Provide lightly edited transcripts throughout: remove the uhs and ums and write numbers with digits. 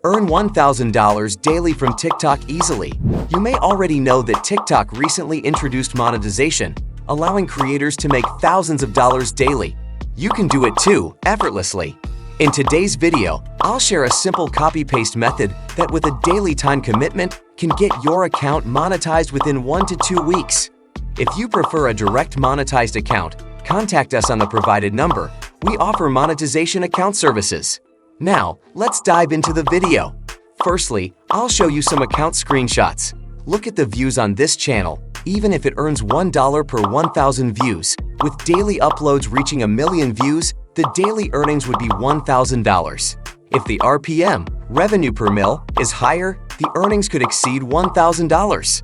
Earn $1,000 daily from TikTok easily. You may already know that TikTok recently introduced monetization, allowing creators to make thousands of dollars daily. You can do it too, effortlessly. In today's video, I'll share a simple copy-paste method that with a daily time commitment can get your account monetized within 1 to 2 weeks. If you prefer a direct monetized account, contact us on the provided number. We offer monetization account services. Now, let's dive into the video. Firstly, I'll show you some account screenshots. Look at the views on this channel. Even if it earns $1 per 1,000 views, with daily uploads reaching 1 million views, the daily earnings would be $1,000. If the RPM, revenue per mil, is higher, the earnings could exceed $1,000.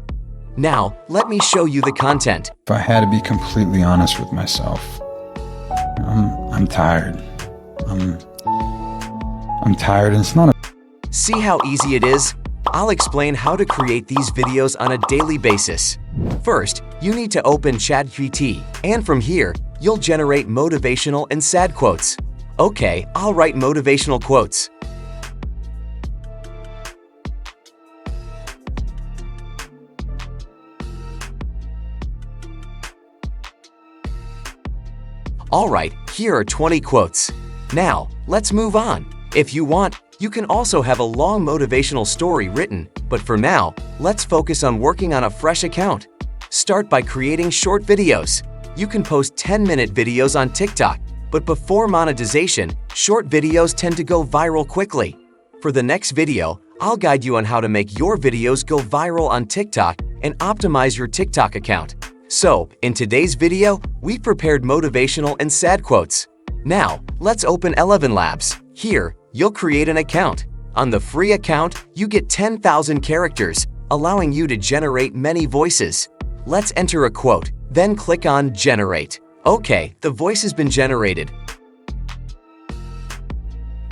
Now, let me show you the content. If I had to be completely honest with myself, I'm tired. I'm tired and it's not a... See how easy it is? I'll explain how to create these videos on a daily basis. First, you need to open ChatGPT, and from here, you'll generate motivational and sad quotes. Okay, I'll write motivational quotes. Alright, here are 20 quotes. Now, let's move on. If you want, you can also have a long motivational story written, but for now, let's focus on working on a fresh account. Start by creating short videos. You can post 10-minute videos on TikTok, but before monetization, short videos tend to go viral quickly. For the next video, I'll guide you on how to make your videos go viral on TikTok and optimize your TikTok account. So, in today's video, we prepared motivational and sad quotes. Now, let's open ElevenLabs. Here, you'll create an account. On the free account, you get 10,000 characters, allowing you to generate many voices. Let's enter a quote, then click on Generate. Okay, the voice has been generated.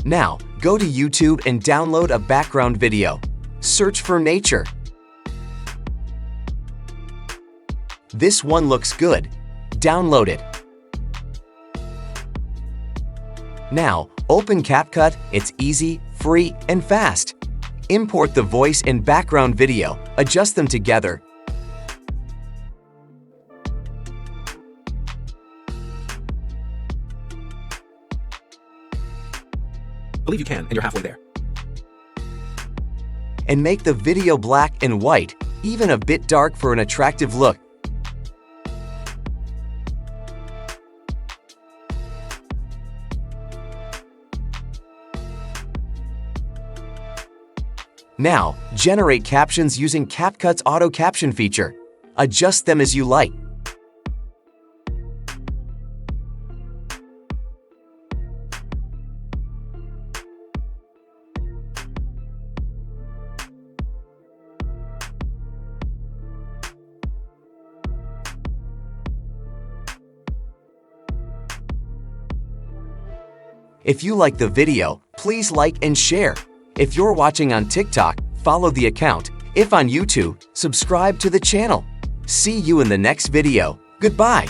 Now, go to YouTube and download a background video. Search for nature. This one looks good. Download it. Now, open CapCut. It's easy, free, and fast. Import the voice and background video. Adjust them together. Believe you can, and you're halfway there. And make the video black and white, even a bit dark for an attractive look. Now, generate captions using CapCut's auto caption feature. Adjust them as you like. If you like the video, please like and share. If you're watching on TikTok, follow the account. If on YouTube, subscribe to the channel. See you in the next video. Goodbye.